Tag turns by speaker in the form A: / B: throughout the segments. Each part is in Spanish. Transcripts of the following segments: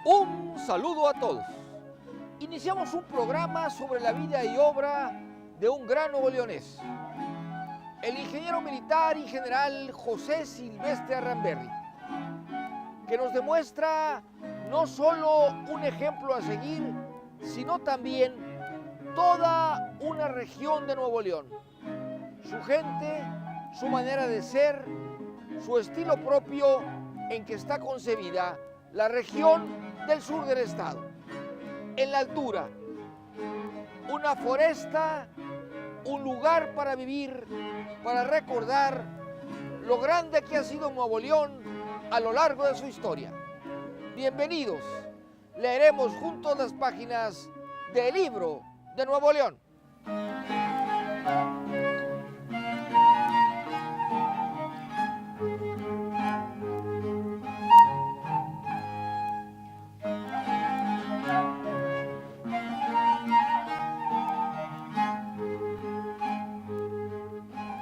A: Un saludo a todos. Iniciamos un programa sobre la vida y obra de un gran nuevoleonés, el ingeniero militar y general José Silvestre Aramberri, que nos demuestra no solo un ejemplo a seguir, sino también toda una región de Nuevo León, su gente, su manera de ser, su estilo propio en que está concebida la región del sur del estado. En la altura, una foresta, un lugar para vivir, para recordar lo grande que ha sido Nuevo León a lo largo de su historia. Bienvenidos, leeremos juntos las páginas del libro de Nuevo León.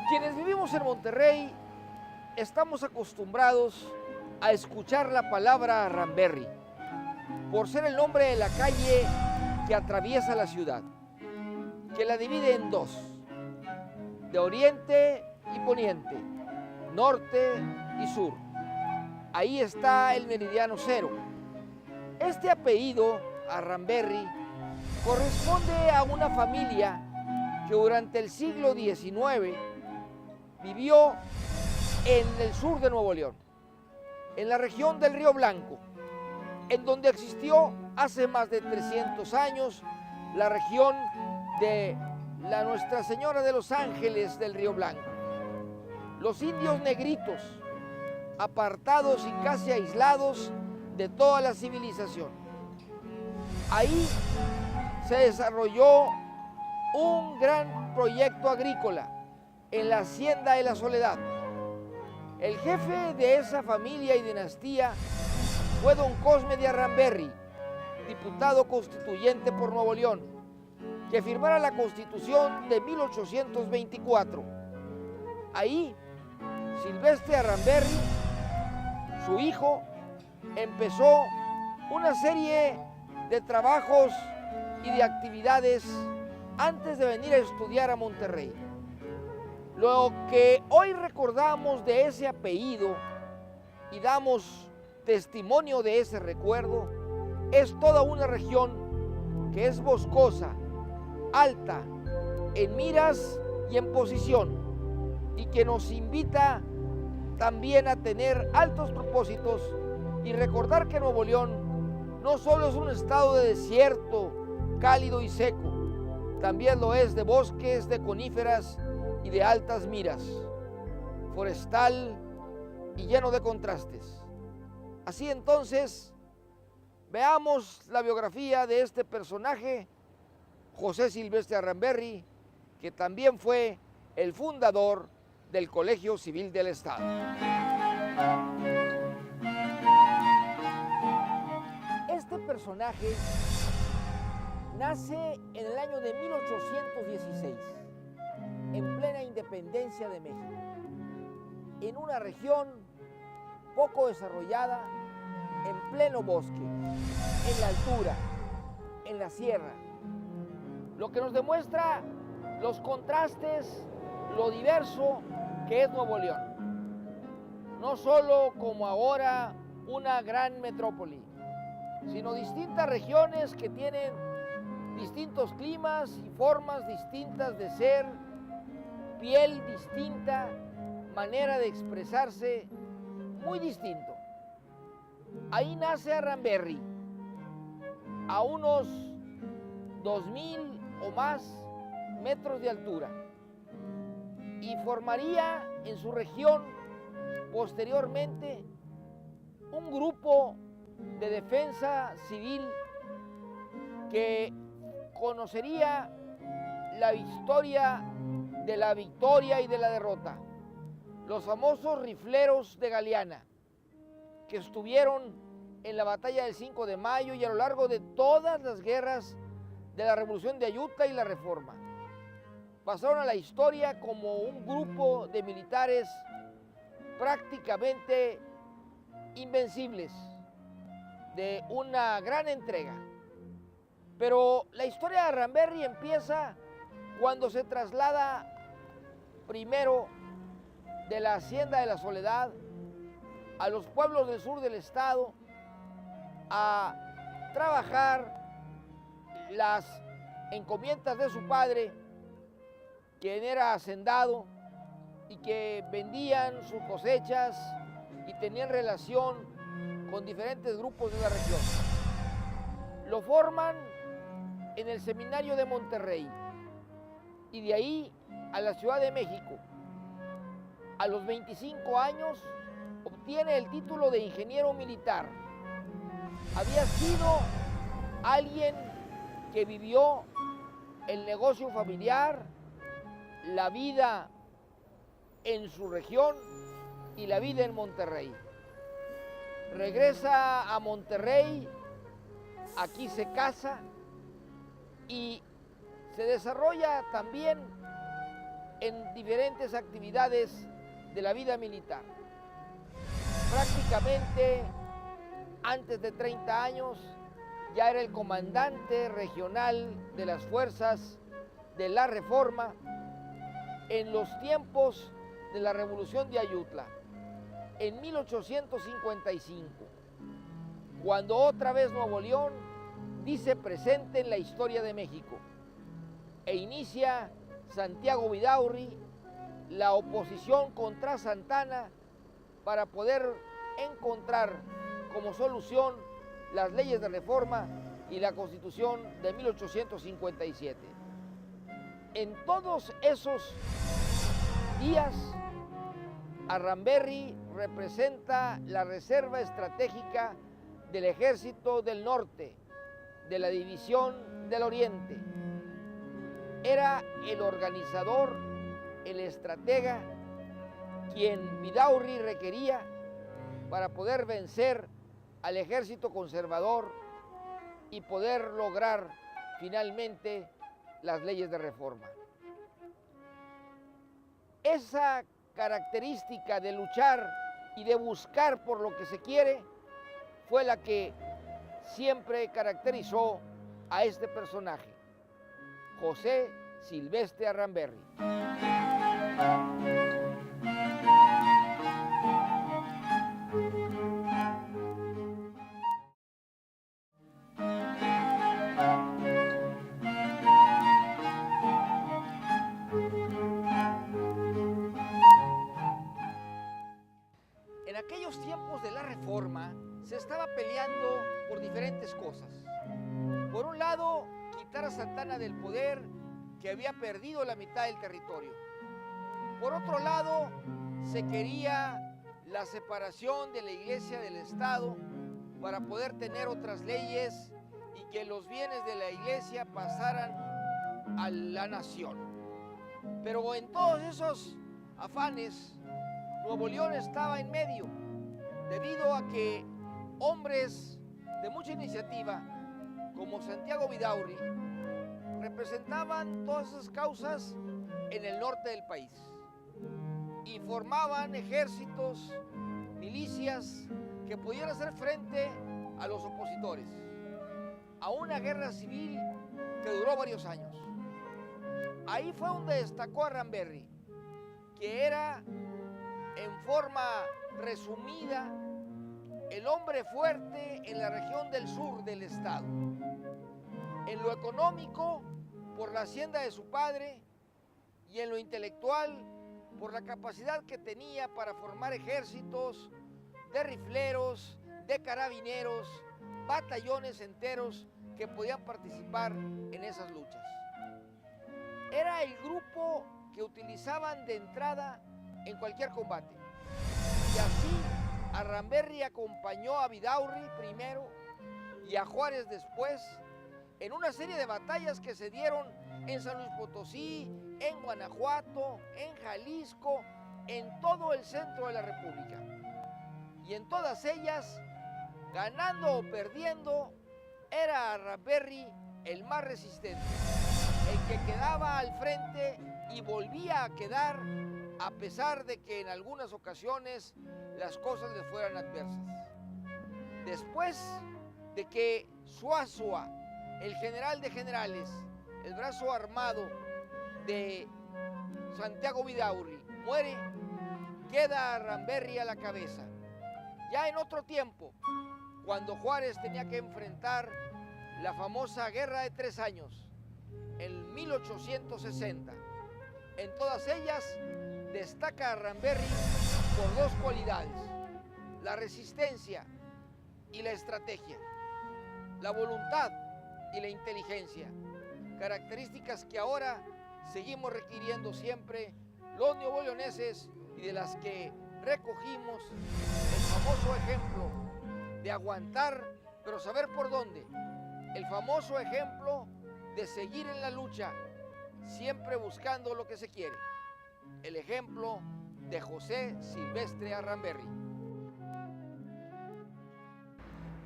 A: Quienes vivimos en Monterrey estamos acostumbrados a escuchar la palabra Aramberri, por ser el nombre de la calle que atraviesa la ciudad, que la divide en dos, de oriente y poniente, norte y sur. Ahí está el meridiano cero. Este apellido, Aramberri, corresponde a una familia que durante el siglo XIX vivió en el sur de Nuevo León, en la región del Río Blanco, en donde existió hace más de 300 años la región de la Nuestra Señora de los Ángeles del Río Blanco. Los indios negritos, apartados y casi aislados de toda la civilización. Ahí se desarrolló un gran proyecto agrícola en la Hacienda de la Soledad. El jefe de esa familia y dinastía fue don Cosme de Aramberri, diputado constituyente por Nuevo León, que firmara la Constitución de 1824. Ahí, Silvestre Aramberri, su hijo, empezó una serie de trabajos y de actividades antes de venir a estudiar a Monterrey. Lo que hoy recordamos de ese apellido y damos testimonio de ese recuerdo es toda una región que es boscosa, alta, en miras y en posición, y que nos invita también a tener altos propósitos y recordar que Nuevo León no solo es un estado de desierto, cálido y seco, también lo es de bosques, de coníferas y de altas miras, forestal y lleno de contrastes. Así entonces, veamos la biografía de este personaje, José Silvestre Aramberri, que también fue el fundador del Colegio Civil del Estado. Este personaje nace en el año de 1816, en plena independencia de México, en una región poco desarrollada, en pleno bosque, en la altura, en la sierra, lo que nos demuestra los contrastes, lo diverso que es Nuevo León, no solo como ahora una gran metrópoli, sino distintas regiones que tienen distintos climas y formas distintas de ser, piel distinta, manera de expresarse muy distinto. Ahí nace Aramberri, a unos 2000 o más metros de altura, y formaría en su región posteriormente un grupo de defensa civil que conocería la historia de la victoria y de la derrota. Los famosos rifleros de Galeana, que estuvieron en la batalla del 5 de mayo y a lo largo de todas las guerras de la Revolución de Ayutla y la Reforma. Pasaron a la historia como un grupo de militares prácticamente invencibles, de una gran entrega. Pero la historia de Aranberry empieza cuando se traslada primero de la Hacienda de la Soledad a los pueblos del sur del estado a trabajar las encomiendas de su padre, quien era hacendado y que vendían sus cosechas y tenían relación con diferentes grupos de la región. Lo forman en el Seminario de Monterrey y de ahí a la Ciudad de México. A los 25 años obtiene el título de ingeniero militar. Había sido alguien que vivió el negocio familiar, la vida en su región y la vida en Monterrey. Regresa a Monterrey, aquí se casa y se desarrolla también en diferentes actividades de la vida militar. Prácticamente antes de 30 años ya era el comandante regional de las fuerzas de la Reforma en los tiempos de la Revolución de Ayutla, en 1855, cuando otra vez Nuevo León dice presente en la historia de México e inicia Santiago Vidaurri la oposición contra Santana para poder encontrar como solución las leyes de reforma y la Constitución de 1857. En todos esos días, Aranberry representa la reserva estratégica del Ejército del Norte, de la División del Oriente. Era el organizador, el estratega, quien Vidaurri requería para poder vencer al ejército conservador y poder lograr finalmente las leyes de reforma. Esa característica de luchar y de buscar por lo que se quiere fue la que siempre caracterizó a este personaje, José Silvestre Aranberry. En aquellos tiempos de la Reforma se estaba peleando por diferentes cosas. Por un lado, quitar a Santana del poder, que había perdido la mitad del territorio. Por otro lado, se quería la separación de la Iglesia del Estado para poder tener otras leyes y que los bienes de la Iglesia pasaran a la nación. Pero en todos esos afanes, Nuevo León estaba en medio, debido a que hombres de mucha iniciativa, como Santiago Vidaurri, representaban todas esas causas en el norte del país y formaban ejércitos, milicias que pudieran hacer frente a los opositores, a una guerra civil que duró varios años. Ahí fue donde destacó Aranberry, que era, en forma resumida, el hombre fuerte en la región del sur del estado. En lo económico, por la hacienda de su padre, y en lo intelectual, por la capacidad que tenía para formar ejércitos de rifleros, de carabineros, batallones enteros que podían participar en esas luchas. Era el grupo que utilizaban de entrada en cualquier combate. Y así Aranberry acompañó a Vidaurri primero y a Juárez después en una serie de batallas que se dieron en San Luis Potosí, en Guanajuato, en Jalisco, en todo el centro de la República. Y en todas ellas, ganando o perdiendo, era Aranberry el más resistente, el que quedaba al frente y volvía a quedar a pesar de que en algunas ocasiones las cosas le fueran adversas. Después de que Suazua, el general de generales, el brazo armado de Santiago Vidaurri, muere, queda Aramberri a la cabeza. Ya en otro tiempo, cuando Juárez tenía que enfrentar la famosa Guerra de 3 años, en 1860, en todas ellas destaca Aramberri por 2 cualidades: la resistencia y la estrategia, la voluntad y la inteligencia, características que ahora seguimos requiriendo siempre los neoleoneses y de las que recogimos el famoso ejemplo de aguantar, pero saber por dónde, el famoso ejemplo de seguir en la lucha, siempre buscando lo que se quiere, el ejemplo de José Silvestre Aramberri.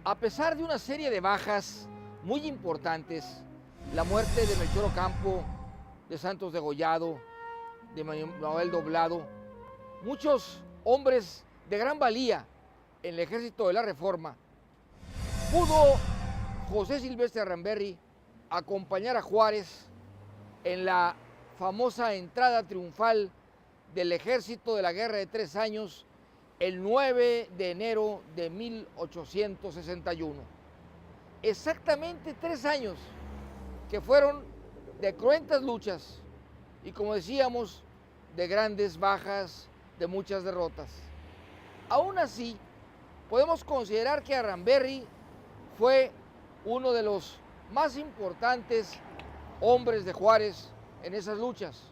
A: A pesar de una serie de bajas muy importantes, la muerte de Melchor Ocampo, de Santos Degollado, de Manuel Doblado, muchos hombres de gran valía en el ejército de la Reforma, pudo José Silvestre Aramberri acompañar a Juárez en la famosa entrada triunfal del ejército de la Guerra de 3 años el 9 de enero de 1861. Exactamente 3 años que fueron de cruentas luchas y, como decíamos, de grandes bajas, de muchas derrotas. Aún así, podemos considerar que Aramberri fue uno de los más importantes hombres de Juárez en esas luchas.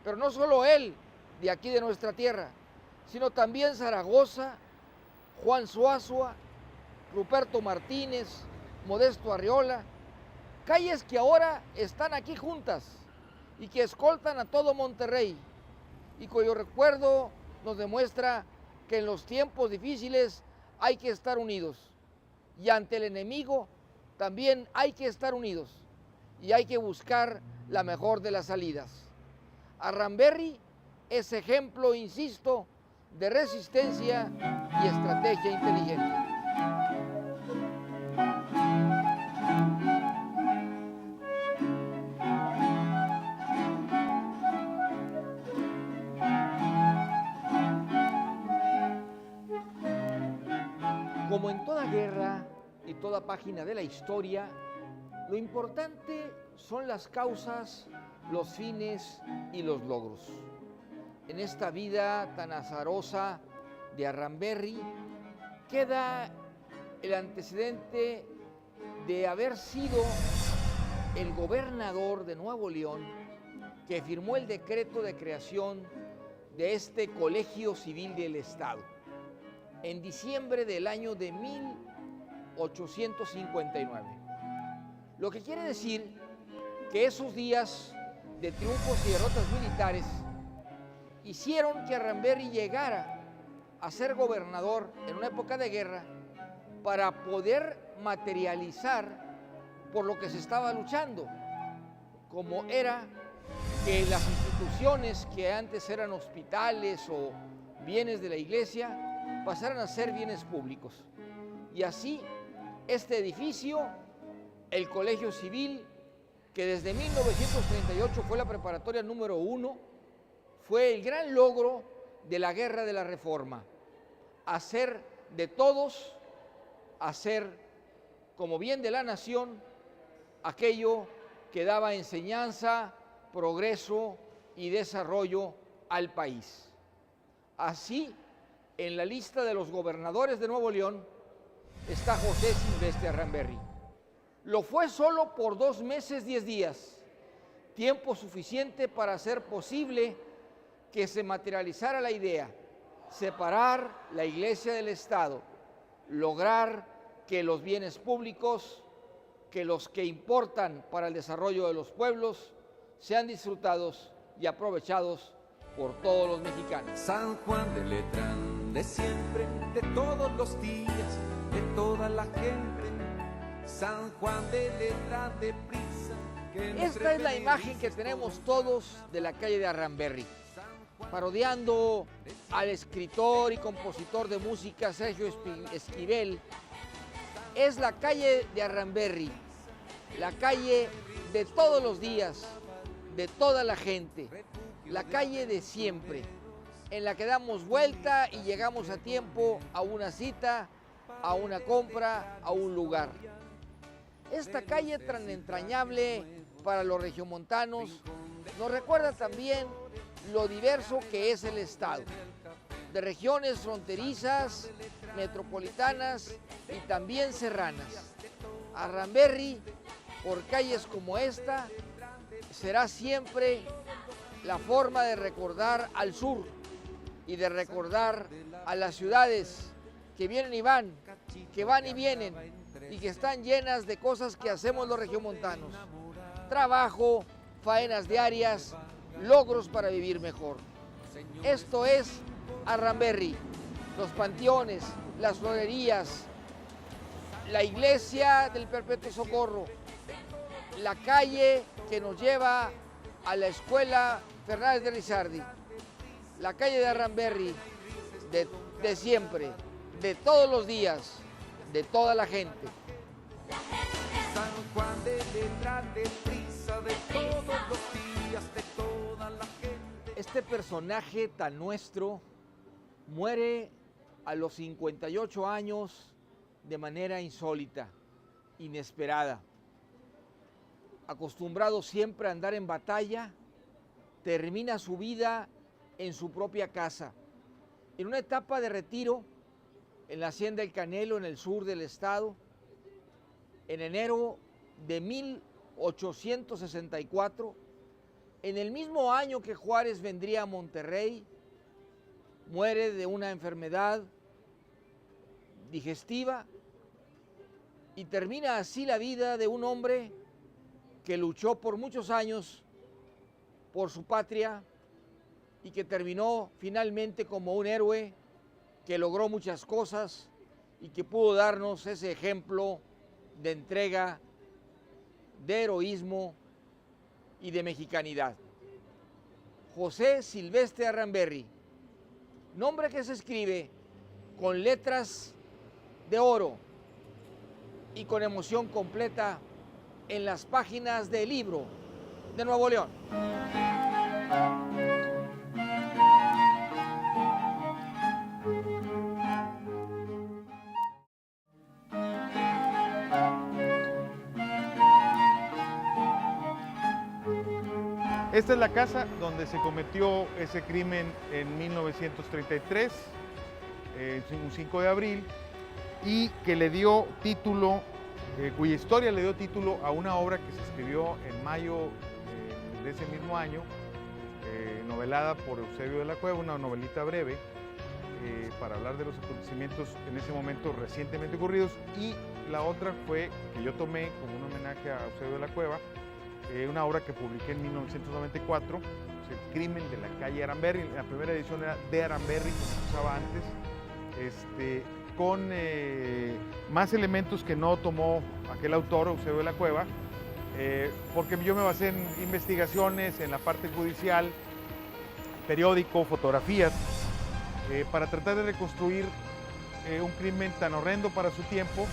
A: Pero no solo él, de aquí de nuestra tierra, sino también Zaragoza, Juan Suazua, Ruperto Martínez, Modesto Arriola, calles que ahora están aquí juntas y que escoltan a todo Monterrey, y cuyo recuerdo nos demuestra que en los tiempos difíciles hay que estar unidos, y ante el enemigo también hay que estar unidos, y hay que buscar la mejor de las salidas. Aramberri es ejemplo, insisto, de resistencia y estrategia inteligente. Como en toda guerra y toda página de la historia, lo importante son las causas, los fines y los logros. En esta vida tan azarosa de Aramberri queda el antecedente de haber sido el gobernador de Nuevo León que firmó el decreto de creación de este Colegio Civil del Estado en diciembre del año de 1859. Lo que quiere decir que esos días de triunfos y derrotas militares hicieron que Aramberri llegara a ser gobernador en una época de guerra para poder materializar por lo que se estaba luchando, como era que las instituciones que antes eran hospitales o bienes de la iglesia pasaran a ser bienes públicos. Y así este edificio, el Colegio Civil, que desde 1938 fue la preparatoria número 1, fue el gran logro de la Guerra de la Reforma: hacer de todos, hacer como bien de la nación aquello que daba enseñanza, progreso y desarrollo al país. Así, en la lista de los gobernadores de Nuevo León está José Silvestre Aramberri. Lo fue solo por 2 meses 10 días, tiempo suficiente para hacer posible que se materializara la idea: separar la iglesia del Estado, lograr que los bienes públicos, que los que importan para el desarrollo de los pueblos, sean disfrutados y aprovechados por todos los mexicanos.
B: San Juan de Letrán, de siempre, de todos los días, de toda la gente. San Juan de Letrán, de prisa.
A: Esta es la imagen que tenemos todos de la calle de Aramberri, parodiando al escritor y compositor de música Sergio Esquivel, Es la calle de Arramberri, la calle de todos los días, de toda la gente, la calle de siempre, en la que damos vuelta y llegamos a tiempo a una cita, a una compra, a un lugar. Esta calle tan entrañable para los regiomontanos nos recuerda también lo diverso que es el estado, de regiones fronterizas, metropolitanas y también serranas. Arramberri, por calles como esta, será siempre la forma de recordar al sur y de recordar a las ciudades que vienen y van, que van y vienen y que están llenas de cosas que hacemos los regiomontanos. Trabajo, faenas diarias, logros para vivir mejor. Esto es Arramberri, los panteones, las florerías, la iglesia del Perpetuo Socorro, la calle que nos lleva a la escuela Fernández de Lizardi, la calle de Arramberri, de siempre, de todos los días, de toda la gente.
B: San Juan de letra de prisa de todos los días, de toda la gente.
A: Este personaje tan nuestro muere a los 58 años de manera insólita, inesperada. Acostumbrado siempre a andar en batalla, termina su vida en su propia casa, en una etapa de retiro en la Hacienda El Canelo, en el sur del estado. En enero de 1864, en el mismo año que Juárez vendría a Monterrey, muere de una enfermedad digestiva y termina así la vida de un hombre que luchó por muchos años por su patria y que terminó finalmente como un héroe que logró muchas cosas y que pudo darnos ese ejemplo de entrega, de heroísmo y de mexicanidad. José Silvestre Arramberri, nombre que se escribe con letras de oro y con emoción completa en las páginas del libro de Nuevo León.
C: Esta es la casa donde se cometió ese crimen en 1933, un 5 de abril, y que le dio título, cuya historia le dio título a una obra que se escribió en mayo de ese mismo año, novelada por Eusebio de la Cueva, una novelita breve, para hablar de los acontecimientos en ese momento recientemente ocurridos. Y la otra fue, que yo tomé como un homenaje a Eusebio de la Cueva, una obra que publiqué en 1994, El crimen de la calle Arramberri. La primera edición era de Arramberri, como se usaba antes, con más elementos que no tomó aquel autor, Eusebio de la Cueva, porque yo me basé en investigaciones, en la parte judicial, periódico, fotografías, para tratar de reconstruir un crimen tan horrendo para su tiempo.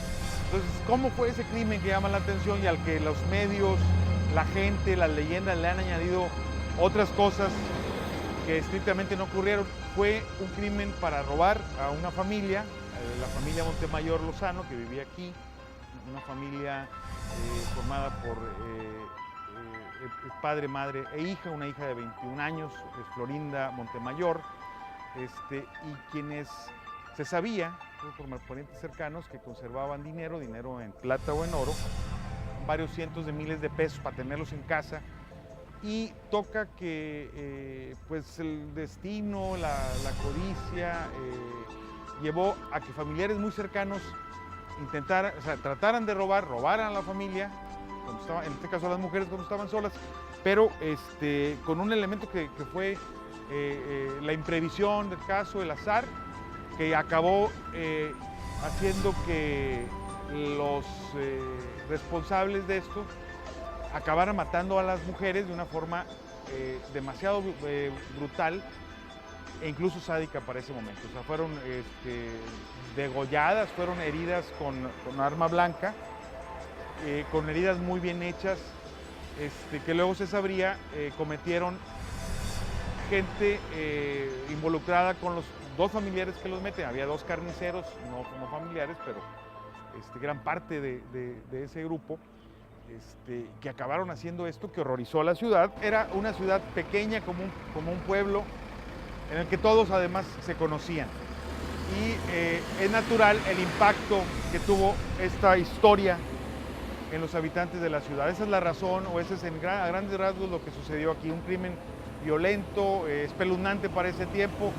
C: Entonces, ¿cómo fue ese crimen que llama la atención y al que los medios, la gente, las leyendas le han añadido otras cosas que estrictamente no ocurrieron? Fue un crimen para robar a una familia, la familia Montemayor Lozano, que vivía aquí, una familia formada por padre, madre e hija, una hija de 21 años, Florinda Montemayor, y quienes se sabía, por parientes cercanos, que conservaban dinero en plata o en oro, varios cientos de miles de pesos para tenerlos en casa, y toca que pues el destino, la codicia, llevó a que familiares muy cercanos trataran de robaran a la familia, en este caso a las mujeres cuando estaban solas, pero con un elemento que fue la imprevisión del caso, el azar, que acabó haciendo que los responsables de esto acabaran matando a las mujeres de una forma demasiado brutal, e incluso sádica para ese momento. O sea, fueron degolladas, fueron heridas con arma blanca, con heridas muy bien hechas, que luego se sabría cometieron gente involucrada con los dos familiares que los meten. Había dos carniceros, no familiares, pero gran parte de ese grupo, que acabaron haciendo esto que horrorizó a la ciudad. Era una ciudad pequeña como un pueblo en el que todos además se conocían. Y es natural el impacto que tuvo esta historia en los habitantes de la ciudad. Esa es la razón, o ese es a grandes rasgos lo que sucedió aquí. Un crimen violento, espeluznante para ese tiempo,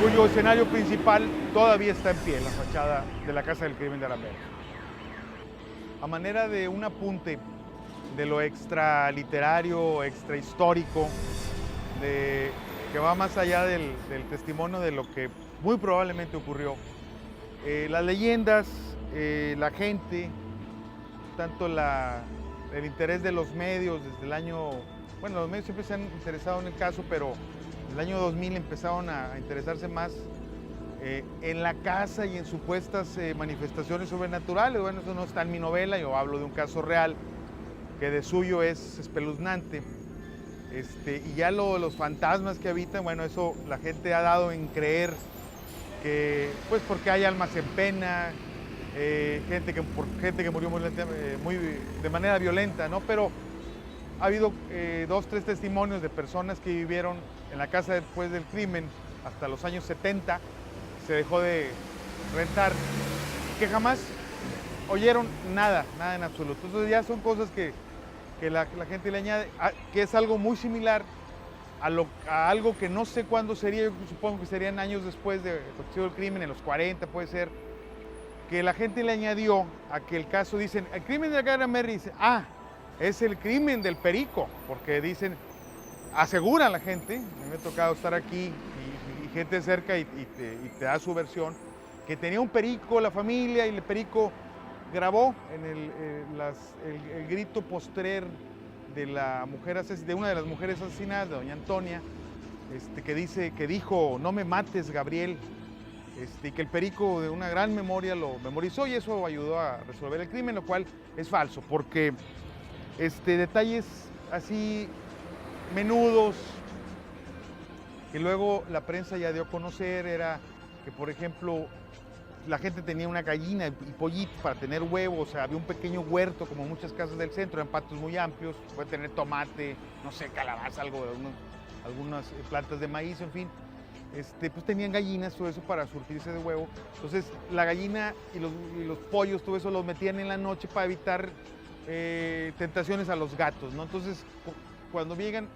C: cuyo escenario principal todavía está en pie, la fachada de la Casa del Crimen de Aramberri. A manera de un apunte de lo extraliterario, extrahistórico, que va más allá del testimonio de lo que muy probablemente ocurrió, las leyendas, la gente, tanto el interés de los medios desde el año, bueno, los medios siempre se han interesado en el caso, pero en el año 2000 empezaron a interesarse más en la casa y en supuestas manifestaciones sobrenaturales. Bueno, eso no está en mi novela, yo hablo de un caso real que de suyo es espeluznante. Y ya los fantasmas que habitan, bueno, eso la gente ha dado en creer que, pues porque hay almas en pena, gente que murió de manera violenta, ¿no? Pero ha habido 2, 3 testimonios de personas que vivieron en la casa después del crimen hasta los años 70, se dejó de rentar, que jamás oyeron nada en absoluto. Entonces ya son cosas que la gente le añade, que es algo muy similar a algo que no sé cuándo sería, yo supongo que serían años después de el crimen, en los 40 puede ser, que la gente le añadió a que el caso, dicen, el crimen de la calle Aramberri, dice, es el crimen del perico, porque dicen, aseguran la gente, a mí me ha tocado estar aquí y gente cerca y te da su versión, que tenía un perico la familia y el perico grabó en el grito postrer de de una de las mujeres asesinadas, de doña Antonia, que dijo, no me mates, Gabriel, y que el perico de una gran memoria lo memorizó y eso ayudó a resolver el crimen, lo cual es falso, porque detalles así menudos que luego la prensa ya dio a conocer era que, por ejemplo, la gente tenía una gallina y pollitos para tener huevos, o sea, había un pequeño huerto como muchas casas del centro, eran patios muy amplios, puede tener tomate, no sé, calabaza, algunas plantas de maíz, en fin. Pues tenían gallinas, todo eso para surtirse de huevo. Entonces la gallina y los pollos, todo eso los metían en la noche para evitar tentaciones a los gatos, ¿no? Entonces cuando llegan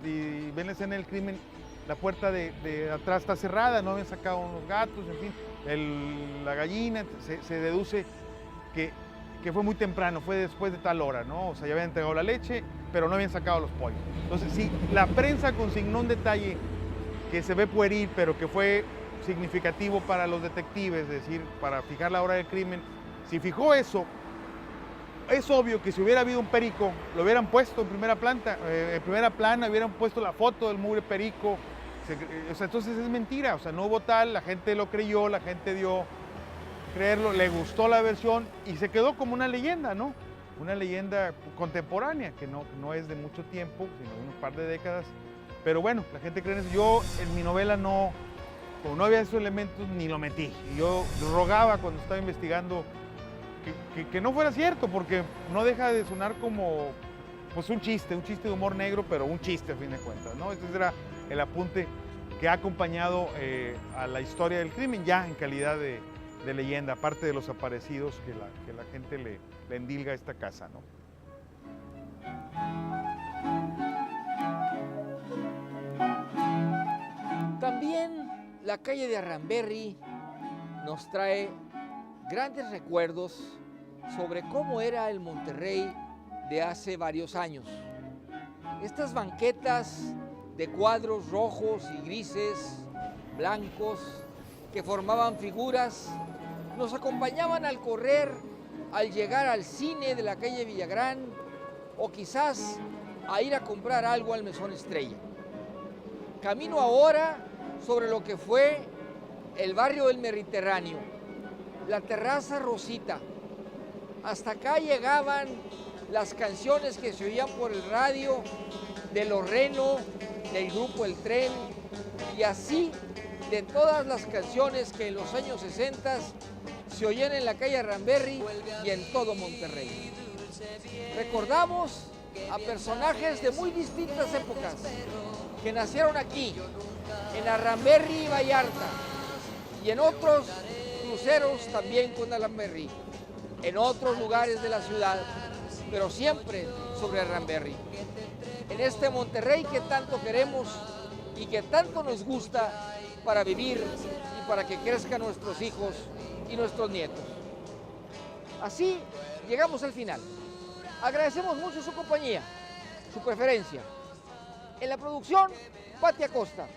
C: y ven la escena del crimen, la puerta de atrás está cerrada, no habían sacado unos gatos, en fin. La gallina se deduce que fue muy temprano, fue después de tal hora, ¿no? O sea, ya habían entregado la leche, pero no habían sacado los pollos. Entonces, sí, la prensa consignó un detalle que se ve pueril, pero que fue significativo para los detectives, es decir, para fijar la hora del crimen. Si fijó eso, es obvio que si hubiera habido un perico, lo hubieran puesto en primera plana, hubieran puesto la foto del mugre perico. O sea, entonces es mentira, o sea, no hubo tal, la gente lo creyó, la gente dio creerlo, le gustó la versión y se quedó como una leyenda, ¿no? Una leyenda contemporánea, que no es de mucho tiempo, sino de unos par de décadas. Pero bueno, la gente cree en eso. Yo en mi novela como no había esos elementos, ni lo metí. Y yo rogaba cuando estaba investigando que no fuera cierto, porque no deja de sonar como pues un chiste de humor negro, pero un chiste a fin de cuentas, ¿no? Este era el apunte que ha acompañado a la historia del crimen, ya en calidad de leyenda, aparte de los aparecidos que la gente le endilga a esta casa, ¿no?
A: También la calle de Aramberri nos trae grandes recuerdos sobre cómo era el Monterrey de hace varios años. Estas banquetas de cuadros rojos y grises, blancos, que formaban figuras, nos acompañaban al correr, al llegar al cine de la calle Villagrán o quizás a ir a comprar algo al Mesón Estrella. Camino ahora sobre lo que fue el barrio del Mediterráneo, la terraza Rosita. Hasta acá llegaban las canciones que se oían por el radio de Los Reno, del grupo El Tren, y así de todas las canciones que en los años 60 se oían en la calle Ramberry y en todo Monterrey. Recordamos a personajes de muy distintas épocas que nacieron aquí, en Arramberry y Vallarta, y en otros cruceros también con Arramberry, en otros lugares de la ciudad, pero siempre sobre Arramberry. En este Monterrey que tanto queremos y que tanto nos gusta para vivir y para que crezcan nuestros hijos y nuestros nietos. Así llegamos al final. Agradecemos mucho su compañía, su preferencia. En la producción, Pati Acosta,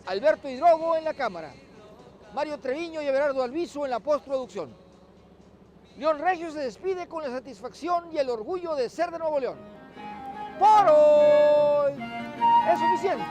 A: Alberto Hidrogo en la cámara, Mario Treviño y Everardo Alviso en la postproducción. León Regio se despide con la satisfacción y el orgullo de ser de Nuevo León. Por hoy es suficiente.